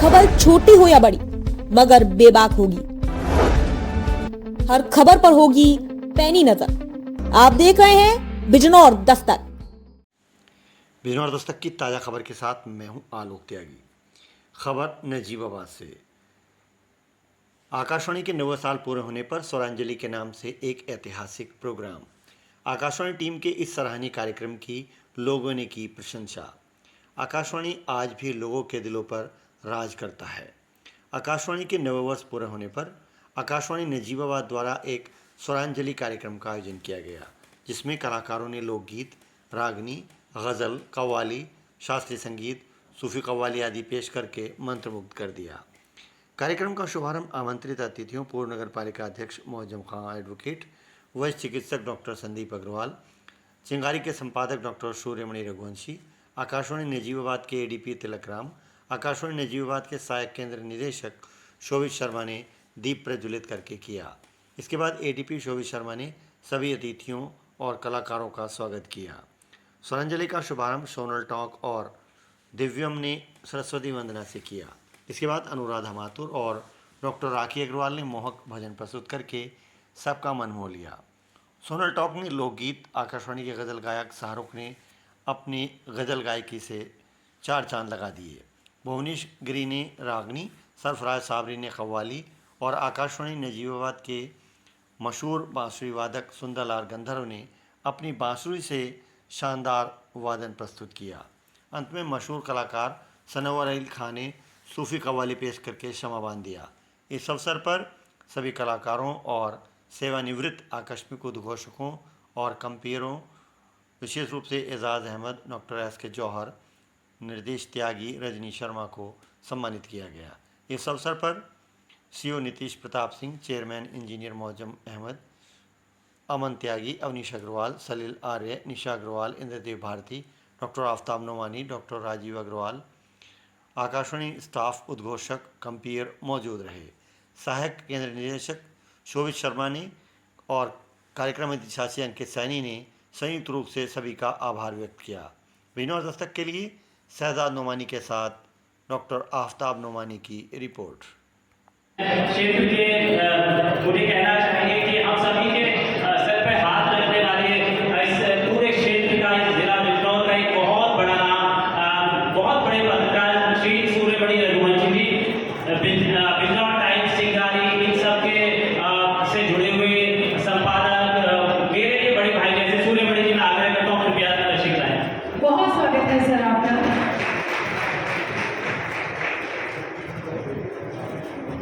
खबर छोटी हो या बड़ी मगर बेबाक होगी। हर खबर पर होगी पैनी नजर। आप देख रहे हैं बिजनौर दस्तक। बिजनौर दस्तक की ताज़ा खबर के साथ मैं हूं आलोक त्यागी। खबर नजीबाबाद से। आकाशवाणी के 90 साल पूरे होने पर स्वरांजलि के नाम से एक ऐतिहासिक प्रोग्राम। आकाशवाणी टीम के इस सराहनीय कार्यक्रम की लोगों ने की प्रशंसा। आकाशवाणी आज भी लोगों के दिलों पर राज करता है। आकाशवाणी के 90 वर्ष पूरे होने पर आकाशवाणी नजीबाबाद द्वारा एक स्वरांजलि कार्यक्रम का आयोजन किया गया, जिसमें कलाकारों ने लोकगीत, रागनी, गज़ल, कव्वाली, शास्त्रीय संगीत, सूफी कव्वाली आदि पेश करके मंत्रमुग्ध कर दिया। कार्यक्रम का शुभारंभ आमंत्रित अतिथियों पूर्व नगर पालिका अध्यक्ष मोहज्जम खां एडवोकेट, वरिष्ठ चिकित्सक डॉक्टर संदीप अग्रवाल, चिंगारी के संपादक डॉक्टर सूर्यमणि रघुवंशी, आकाशवाणी नजीबाबाद के एडीपी तिलक राम, आकाशवाणी नजीबाबाद के सहायक केंद्र निदेशक शोभित शर्मा ने दीप प्रज्वलित करके किया। इसके बाद एडीपी शोभित शर्मा ने सभी अतिथियों और कलाकारों का स्वागत किया। स्वरांजलि का शुभारंभ सोनल टॉक और दिव्यम ने सरस्वती वंदना से किया। इसके बाद अनुराधा माथुर और डॉक्टर राखी अग्रवाल ने मोहक भजन प्रस्तुत करके सबका मन मोह लिया। सोनल टॉक ने लोकगीत, आकाशवाणी के गज़ल गायक शाहरुख ने अपनी गज़ल गायकी से 4 चांद लगा दिए। भुवनेश गिरी ने रागनी, सरफराज साबरी ने कव्वाली और आकाशवाणी नजीबाबाद के मशहूर बांसुरी वादक सुंदरलाल गंधर्व ने अपनी बांसुरी से शानदार वादन प्रस्तुत किया। अंत में मशहूर कलाकार सनवर अली खान ने सूफी कव्वाली पेश करके क्षमा बांध दिया। इस अवसर पर सभी कलाकारों और सेवानिवृत्त आकस्मिक उद्घोषकों और कंपेयरों, विशेष रूप से एजाज अहमद, डॉक्टर एस.के. जौहर, निर्देश त्यागी, रजनी शर्मा को सम्मानित किया गया। इस अवसर पर CO Nitish Pratap Singh, chairman engineer Mohazzam Ahmad, Aman Tyagi, Avnish Agarwal, Salil Arya, Nisha Agarwal, Indradev Bharti, doctor Aftab Nomani, doctor Rajeev Agarwal, Akashvani staff, उद्घोषक, कंपेयर मौजूद रहे। सहायक केंद्र निदेशक शोभित शर्मा ने और कार्यक्रम अधिशासी अंकित सैनी ने संयुक्त रूप से सभी का आभार व्यक्त किया। बिजनौर दस्तक के लिए शहजाद नोमानी के साथ डॉक्टर आफ्ताब नोमानी की रिपोर्ट। क्षेत्र के मुझे कहना चाहिए कि हम सभी के सर पे हाथ रखने वाले इस पूरे क्षेत्र का, इस जिला बिजनौर का एक बहुत बड़ा नाम, बहुत बड़े पत्रकार श्री सूर्यमणि रघुवंशी जी, बिजनौर टाइम्स, चिंगारी, इन सब के से जुड़े हुए संपादक, मेरे लिए बड़े भाई जैसे सूर्यमणि जी, मैं आग्रह करता हूँ कृपया तशरीफ लाएं। बहुत स्वागत है सर आपका।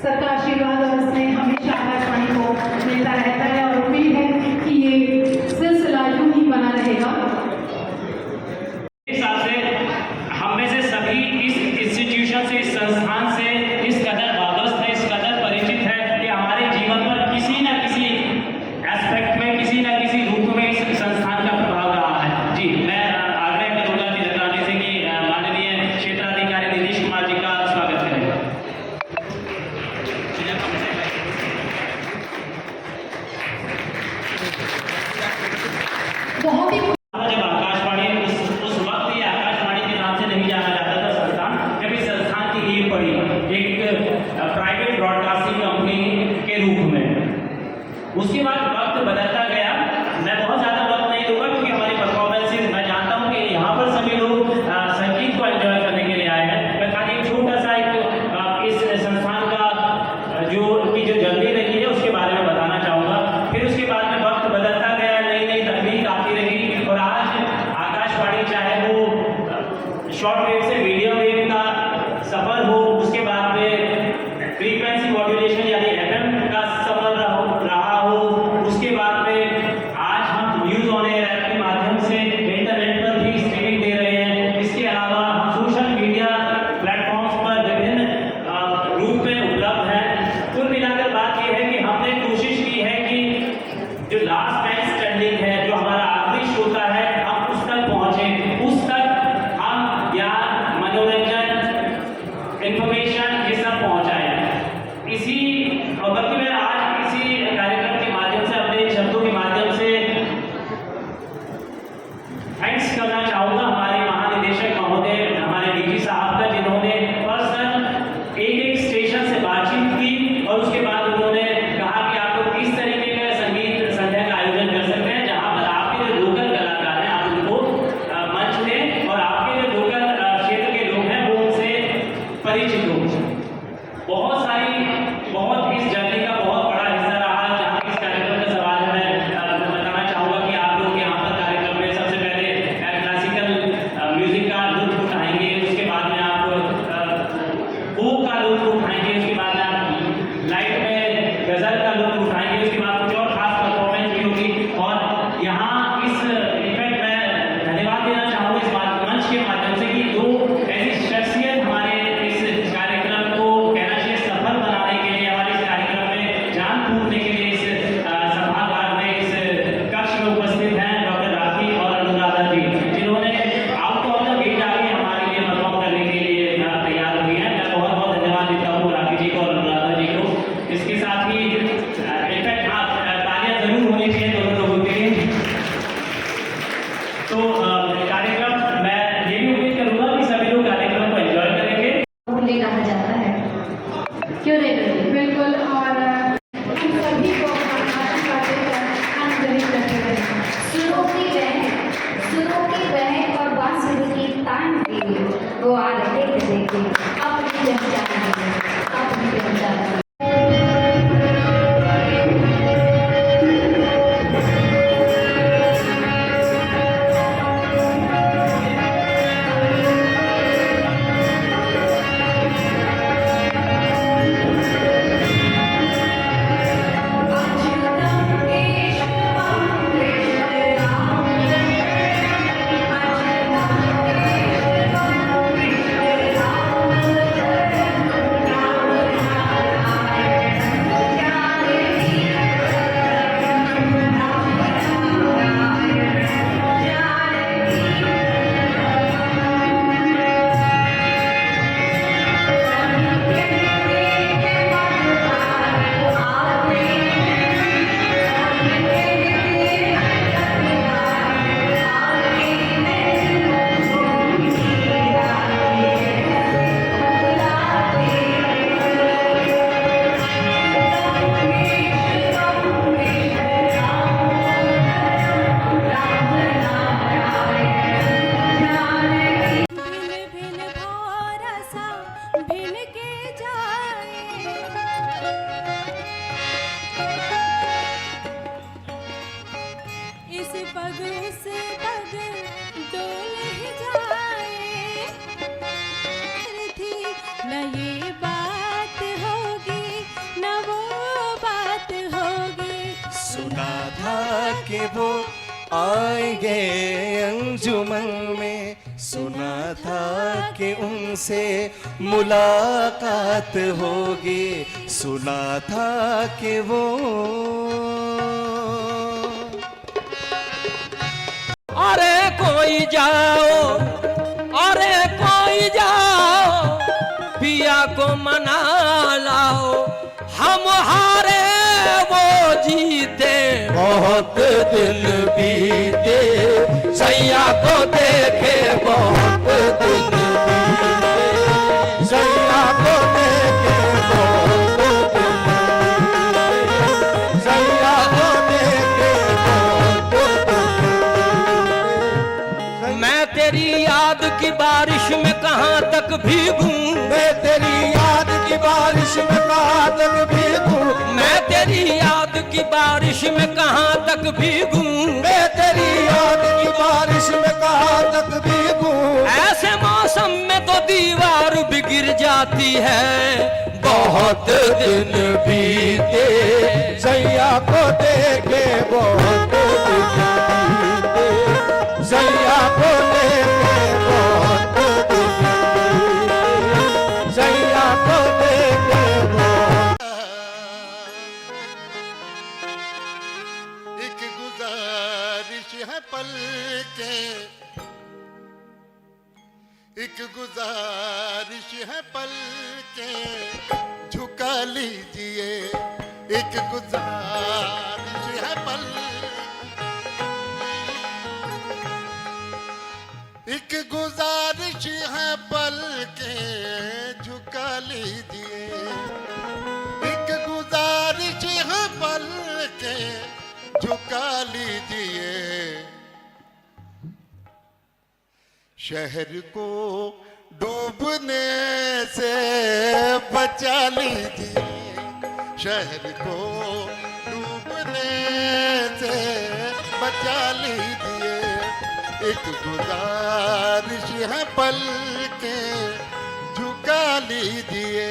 सर का आशीर्वाद और स्नेह हमेशा आकाशवाणी को मिलता रहता है और उम्मीद है कि ये सिलसिला यूं ही बना रहेगा। इस हिसाब से हम में से सभी इस इंस्टीट्यूशन से, इस संस्थान से इस कदर वाबस्त है, इस कदर परिचित है कि हमारे जीवन पर किसी न किसी एस्पेक्ट में, किसी न किसी रूप में इस संस्थान का प्रभाव रहा है। जी, मैं आग्रह करूँगा तिलक राम जी से कि माननीय क्षेत्राधिकारी नीतीश कुमार जी का स्वागत करें। बहुत ही जब आकाशवाणी उस वक्त ये आकाशवाणी के नाम से नहीं जाना जाता था संस्थान, जब इस संस्थान की नींव पड़ी एक प्राइवेट ब्रॉडकास्टिंग कंपनी के रूप में। उसके बाद वक्त बदलता गया। मैं बहुत ज़्यादा वक्त नहीं दूंगा क्योंकि हमारी परफॉर्मेंसेज, मैं जानता हूँ कि यहाँ पर सभी लोग संगीत को एंजॉय करने के लिए आए हैं। मैं खाली एक छोटा सा इस संस्थान का जो जर्नी रही है उसके बारे में बताना चाहूँगा। फिर उसके बाद में वक्त बदलता गया, नई नई तकनीक आती रही और आज आकाशवाणी, चाहे वो शॉर्ट वेव से मीडियम वेव का सफ़र हो, उसके बाद में फ्रीक्वेंसी मॉड्यूलेशन यानी एफएम का सफ़र रहा हो, उसके बाद में आज हम न्यूज़ ऑन एयर ऐप के माध्यम से इंटरनेट पर भी स्ट्रीमिंग दे रहे हैं। इसके अलावा हम सोशल मीडिया प्लेटफॉर्म्स पर विभिन्न रूप में उपलब्ध हैं। कुल मिलाकर बात यह है कि हमने कोशिश की है कि जो लास्ट मैन स्टैंडिंग है, जो हमारा आखिरी श्रोता है, हम उस तक पहुंचे, उस तक हम ज्ञान, मनोरंजन, इंफॉर्मेशन ये सब पहुंचाएं। इसी और बल्कि मैं आज इसी कार्यक्रम के माध्यम से, अपने शब्दों के माध्यम से थैंक्स करना चाहूँगा हमारे महानिदेशक महोदय, हमारे डीजी साहब का, जिन्होंने पर्सनल परिचित हो। बहुत इस जर्नी का बहुत बड़ा हिस्सा रहा। जहाँ इस कार्यक्रम का सवाल है, मैं बताना चाहूँगा कि आप लोग यहाँ पर कार्यक्रम में सबसे पहले क्लासिकल म्यूजिक का लुत्फ उठाएंगे, उसके बाद में आप फोक का लुत्फ उठाएंगे, उसके बाद में आप लाइट में गजल का लुत्फ उठाएंगे, उसके बाद कुछ और खास परफॉर्मेंस भी होगी। और यहाँ इस इवेंट में धन्यवाद देना चाहूँगा इस मंच के माध्यम से कि दो ऐसी शख्सियत हमारे इस कार्यक्रम को कहना चाहिए सफल बनाने के लिए, हमारे इस कार्यक्रम में जान फूंकने के लिए इस सभागार में, इस कक्ष में उपस्थित हैं डॉक्टर राखी और अनुराधा जी, जिन्होंने आउट ऑफ द गेट आके हमारे लिए परफॉर्म करने के लिए तैयार हुई हैं। मैं बहुत बहुत धन्यवाद देता हूँ राखी जी को और अनुराधा जी को। इसके साथ ही इनफैक्ट तालियां जरूर होनी चाहिए दोनों लोगों के लिए। तो कार्यक्रम मैं ये भी उम्मीद करूंगा कि सभी लोग कार्यक्रम को एंजॉय करेंगे। ले कहा जाता है, क्यों नहीं करते? बिल्कुल। और हम सभी को आशीर्वाद देकर आनंदित करते रहें। सुरों की बहन और बांसुरी की तान के वो आ रहे थे अपनी पहचान अपनी पहचान। इस पग उस पग डोल ही जाए थी न ये बात होगी न वो बात होगी। सुना था कि वो आएंगे अंजुमन में, सुना था कि उनसे मुलाकात होगी, सुना था कि वो अरे कोई जाओ, अरे कोई जाओ, पिया को मना लाओ, हम हारे वो जीते, बहुत दिन बीते, सैया को देखे बहुत दिन बीते, सैया को देखे बहुत दिन बीते, सैया को देखे बहुत दिन। मैं तेरी याद की बारिश में कहाँ तक भीगूं, मैं तेरी याद की बारिश में कहाँ तक भीगूं, मैं तेरी याद की बारिश में कहाँ तक भीगूं, मैं तेरी याद की बारिश में कहाँ तक भीगूं। ऐसे मौसम में तो दीवार भी गिर जाती है, बहुत दिन बीते, सैया को देखे बहुत दिन बीते, सैया को देखे बहुत दिन बीते, सैया को देखे बहुत। एक गुजारिश है पल के, एक गुजारिश है पल के, झुका लीजिए, एक गुजारिश है पल, एक गुजारिश है पल के, झुका लीजिए, एक गुजारिश है पल के, झुका लीजिए। शहर को डूबने से बचा लीजिए, शहर को डूबने से बचा लीजिए। एक गुजारिश है पल के झुका लीजिए।